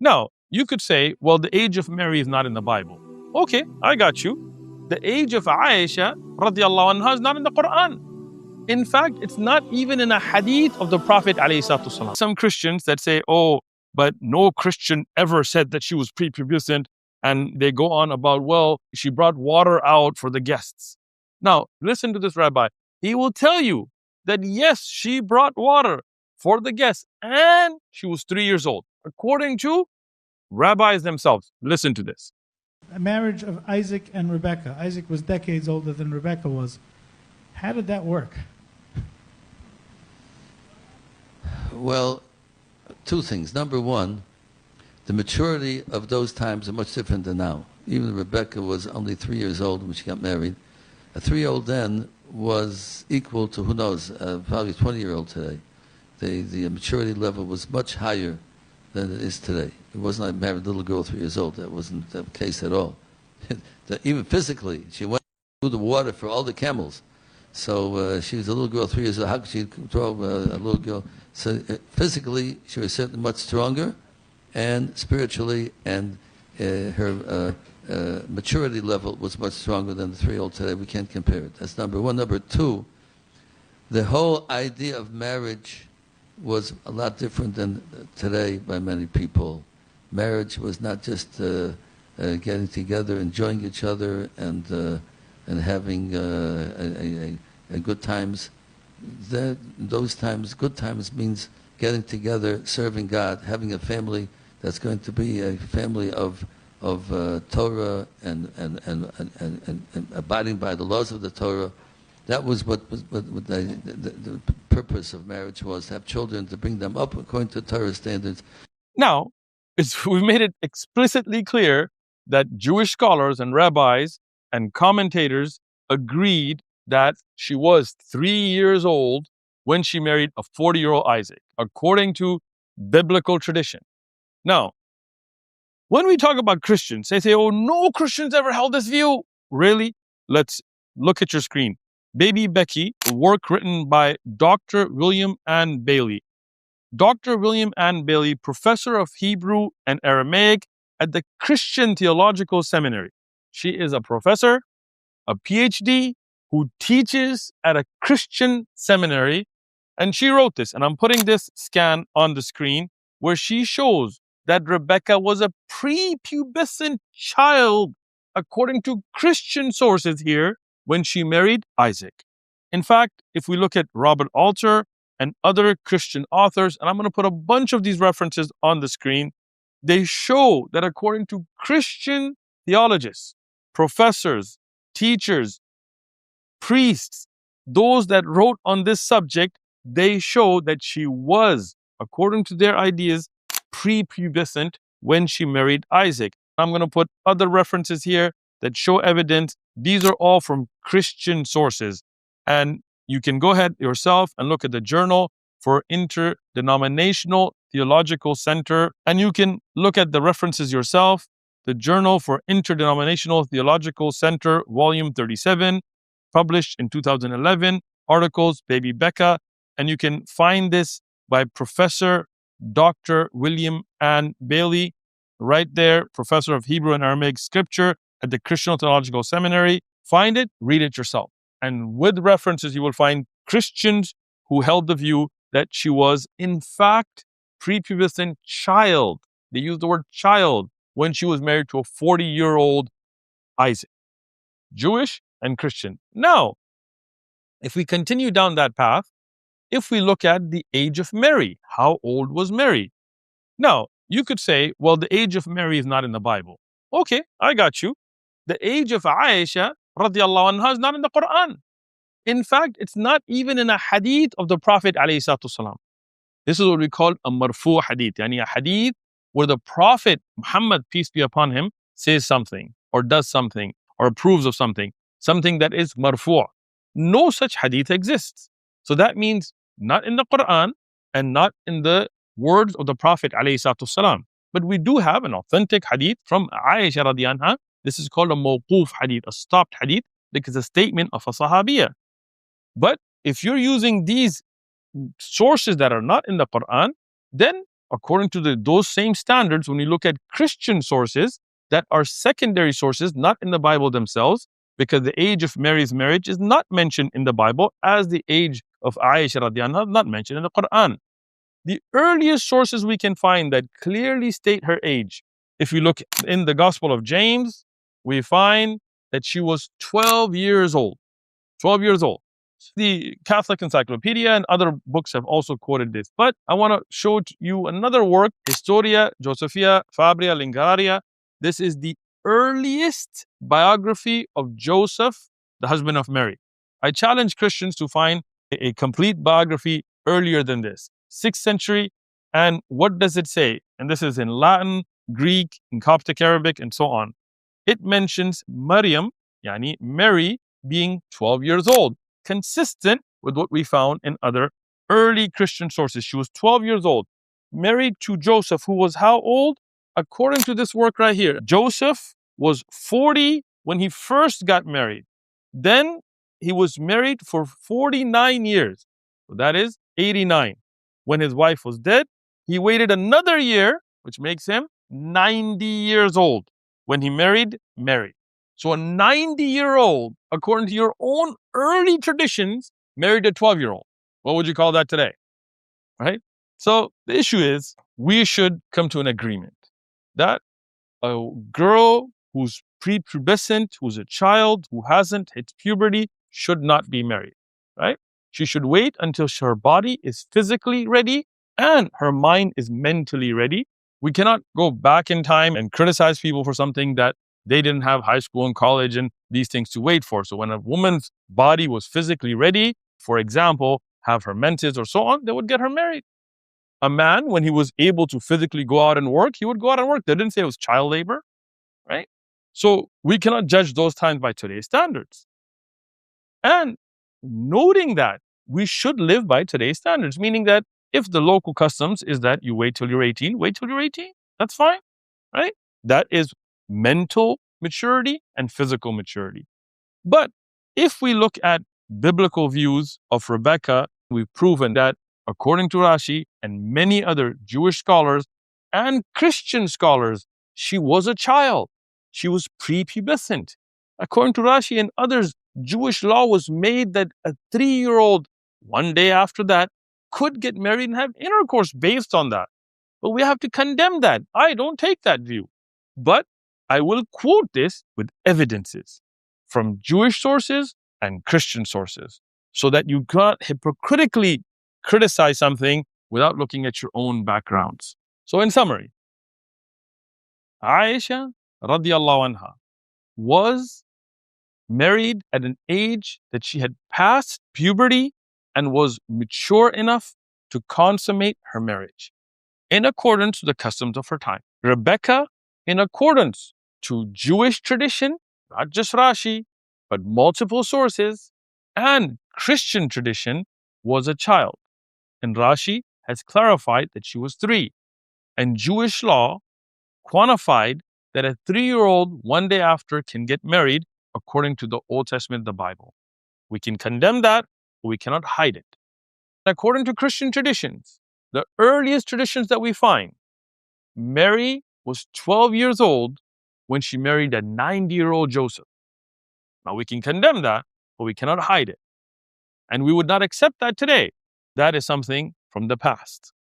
Now, you could say, well, the age of Mary is not in the Bible. Okay, I got you. The age of Aisha radiallahu anha is not in the Quran. In fact, it's not even in a hadith of the Prophet alayhi salatu wasalam. Some Christians that say, oh, but no Christian ever said that she was prepubescent. And they go on about, well, she brought water out for the guests. Now, listen to this rabbi. He will tell you that yes, she brought water for the guests and she was 3 years old. According to rabbis themselves. Listen to this. A marriage of Isaac and Rebekah. Isaac was decades older than Rebekah was. How did that work? Well, two things. Number one, the maturity of those times are much different than now. Even Rebekah was only 3 years old when she got married. A 3-year-old then was equal to, who knows, probably a 20-year-old today. The maturity level was much higher than it is today. It wasn't like I married a little girl 3 years old. That wasn't the case at all. Even physically, she went through the water for all the camels. So she was a little girl 3 years old. How could she throw a little girl? So physically, she was certainly much stronger, and spiritually, and her maturity level was much stronger than the 3-year-old today. We can't compare it. That's number one. Number two, the whole idea of marriage was a lot different than today by many people. Marriage was not just getting together, enjoying each other, and having good times. Those times, good times means getting together, serving God, having a family that's going to be a family of Torah and abiding by the laws of the Torah. That was what the purpose of marriage was, to have children, to bring them up according to Torah standards. Now, we've made it explicitly clear that Jewish scholars and rabbis and commentators agreed that she was 3 years old when she married a 40-year-old Isaac, according to biblical tradition. Now, when we talk about Christians, they say, oh, no Christians ever held this view. Really? Let's look at your screen. Baby Becky, a work written by Dr. William Ann Bailey. Dr. William Ann Bailey, professor of Hebrew and Aramaic at the Christian Theological Seminary. She is a professor, a PhD, who teaches at a Christian seminary. And she wrote this, and I'm putting this scan on the screen, where she shows that Rebekah was a prepubescent child, according to Christian sources here, when she married Isaac. In fact, if we look at Robert Alter and other Christian authors, and I'm going to put a bunch of these references on the screen, they show that according to Christian theologists, professors, teachers, priests, those that wrote on this subject, they show that she was, according to their ideas, prepubescent when she married Isaac. I'm going to put other references here that show evidence. These are all from Christian sources. And you can go ahead yourself and look at the Journal for Interdenominational Theological Center, and you can look at the references yourself. The Journal for Interdenominational Theological Center, Volume 37, published in 2011, articles, Baby Becca, and you can find this by Professor Dr. William Ann Bailey, right there, Professor of Hebrew and Aramaic Scripture at the Christian Theological Seminary. Find it, read it yourself. And with references, you will find Christians who held the view that she was, in fact, prepubescent child. They used the word child when she was married to a 40-year-old Isaac. Jewish and Christian. Now, if we continue down that path, if we look at the age of Mary, how old was Mary? Now, you could say, well, the age of Mary is not in the Bible. Okay, I got you. The age of Aisha radiallahu anha is not in the Quran. In fact, it's not even in a hadith of the Prophet alayhi salatu wasalam. This is what we call a marfu hadith, yani a hadith where the Prophet Muhammad, peace be upon him, says something or does something or approves of something that is marfu'. No such hadith exists. So that means not in the Quran and not in the words of the Prophet alayhi salatu wasalam. But we do have an authentic hadith from Aisha radiallahu anha. This is called a mawquf hadith, a stopped hadith, because it's a statement of a sahabiya. But if you're using these sources that are not in the Quran, then according to those same standards, when you look at Christian sources that are secondary sources, not in the Bible themselves, because the age of Mary's marriage is not mentioned in the Bible as the age of Aisha radiallahu anha, not mentioned in the Quran. The earliest sources we can find that clearly state her age, if you look in the Gospel of James, we find that she was 12 years old. 12 years old. The Catholic Encyclopedia and other books have also quoted this. But I want to show you another work, Historia Josephia Fabria Lingaria. This is the earliest biography of Joseph, the husband of Mary. I challenge Christians to find a complete biography earlier than this, 6th century. And what does it say? And this is in Latin, Greek, in Coptic Arabic, and so on. It mentions Maryam, yani Mary, being 12 years old, consistent with what we found in other early Christian sources. She was 12 years old, married to Joseph, who was how old? According to this work right here, Joseph was 40 when he first got married. Then he was married for 49 years. So that is 89. When his wife was dead, he waited another year, which makes him 90 years old when he married Mary. So a 90-year-old, according to your own early traditions, married a 12-year-old. What would you call that today? Right? So the issue is we should come to an agreement that a girl who's prepubescent, who's a child, who hasn't hit puberty, should not be married. Right? She should wait until her body is physically ready and her mind is mentally ready. We cannot go back in time and criticize people for something that they didn't have high school and college and these things to wait for. So when a woman's body was physically ready, for example, have her menses or so on, they would get her married. A man, when he was able to physically go out and work, he would go out and work. They didn't say it was child labor, right? So we cannot judge those times by today's standards. And noting that we should live by today's standards, meaning that if the local customs is that you wait till you're 18, wait till you're 18. That's fine, right? That is mental maturity and physical maturity. But if we look at biblical views of Rebekah, we've proven that according to Rashi and many other Jewish scholars and Christian scholars, she was a child. She was prepubescent. According to Rashi and others, Jewish law was made that a 3-year-old, one day after that, could get married and have intercourse based on that. But we have to condemn that. I don't take that view. But I will quote this with evidences from Jewish sources and Christian sources so that you cannot hypocritically criticize something without looking at your own backgrounds. So in summary, Aisha radiallahu anha was married at an age that she had passed puberty and was mature enough to consummate her marriage in accordance with the customs of her time. Rebekah, in accordance to Jewish tradition, not just Rashi, but multiple sources, and Christian tradition, was a child. And Rashi has clarified that she was 3. And Jewish law quantified that a 3-year-old one day after can get married according to the Old Testament, the Bible. We can condemn that, but we cannot hide it. According to Christian traditions, the earliest traditions that we find, Mary was 12 years old when she married a 90-year-old Joseph. Now we can condemn that, but we cannot hide it. And we would not accept that today. That is something from the past.